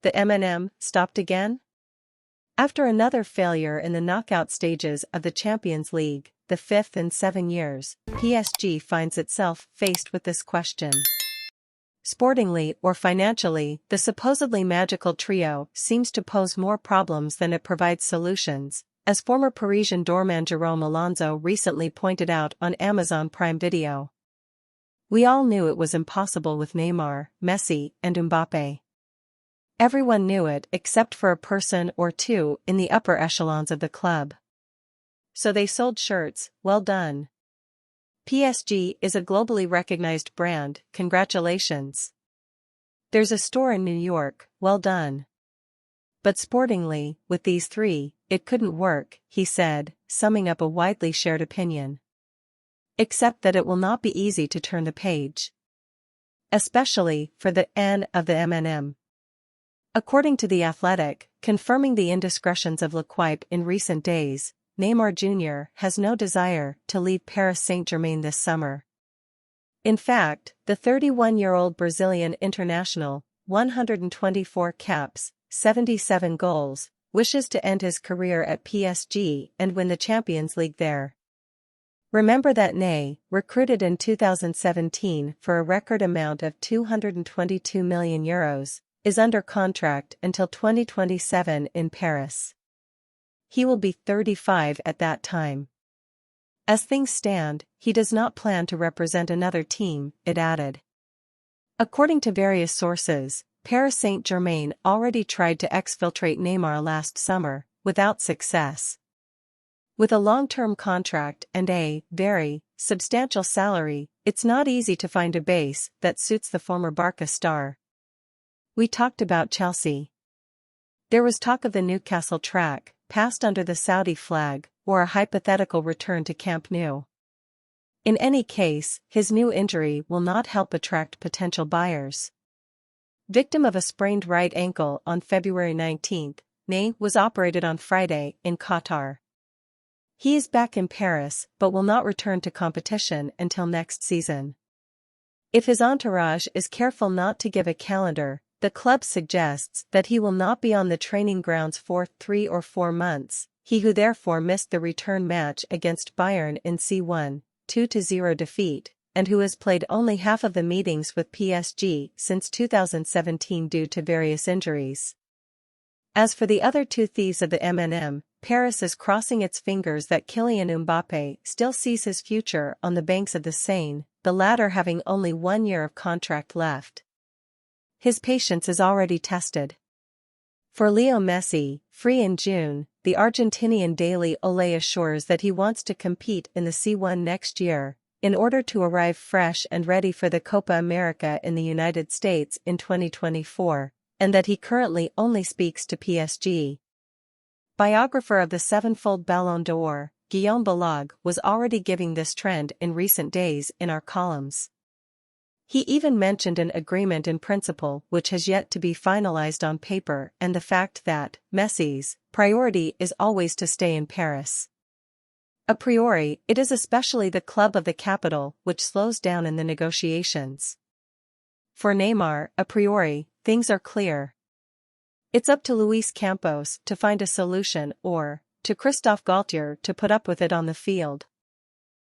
the MNM stopped again? After another failure in the knockout stages of the Champions League, the fifth in 7 years, PSG finds itself faced with this question. Sportingly or financially, the supposedly magical trio seems to pose more problems than it provides solutions, as former Parisian doorman Jérôme Alonso recently pointed out on Amazon Prime Video. We all knew it was impossible with Neymar, Messi, and Mbappe. Everyone knew it except for a person or two in the upper echelons of the club. So they sold shirts. Well done. PSG is a globally recognized brand, congratulations. There's a store in New York, well done. But sportingly, with these three, it couldn't work, he said, summing up a widely shared opinion. Except that it will not be easy to turn the page. Especially for the N of the MNM. According to The Athletic, confirming the indiscretions of L'Equipe in recent days, Neymar Jr. has no desire to leave Paris Saint-Germain this summer. In fact, the 31-year-old Brazilian international, 124 caps, 77 goals, wishes to end his career at PSG and win the Champions League there. Remember that Ney, recruited in 2017 for a record amount of €222 million, is under contract until 2027 in Paris. He will be 35 at that time. As things stand, he does not plan to represent another team, it added. According to various sources, Paris Saint-Germain already tried to exfiltrate Neymar last summer, without success. With a long-term contract and a very substantial salary, it's not easy to find a base that suits the former Barca star. We talked about Chelsea. There was talk of the Newcastle track, passed under the Saudi flag, or a hypothetical return to Camp Nou. In any case, his new injury will not help attract potential buyers. Victim of a sprained right ankle on February 19, Ney was operated on Friday in Qatar. He is back in Paris but will not return to competition until next season. If his entourage is careful not to give a calendar, the club suggests that he will not be on the training grounds for 3 or 4 months, he who therefore missed the return match against Bayern in C1, 2-0 defeat, and who has played only half of the meetings with PSG since 2017 due to various injuries. As for the other two thieves of the MNM, Paris is crossing its fingers that Kylian Mbappe still sees his future on the banks of the Seine, the latter having only 1 year of contract left. His patience is already tested. For Leo Messi, free in June, the Argentinian daily Olé assures that he wants to compete in the C1 next year, in order to arrive fresh and ready for the Copa America in the United States in 2024, and that he currently only speaks to PSG. Biographer of the sevenfold Ballon d'Or, Guillaume Balog, was already giving this trend in recent days in our columns. He even mentioned an agreement in principle which has yet to be finalized on paper and the fact that Messi's priority is always to stay in Paris. A priori, it is especially the club of the capital which slows down in the negotiations. For Neymar, a priori, things are clear. It's up to Luis Campos to find a solution or to Christophe Galtier to put up with it on the field.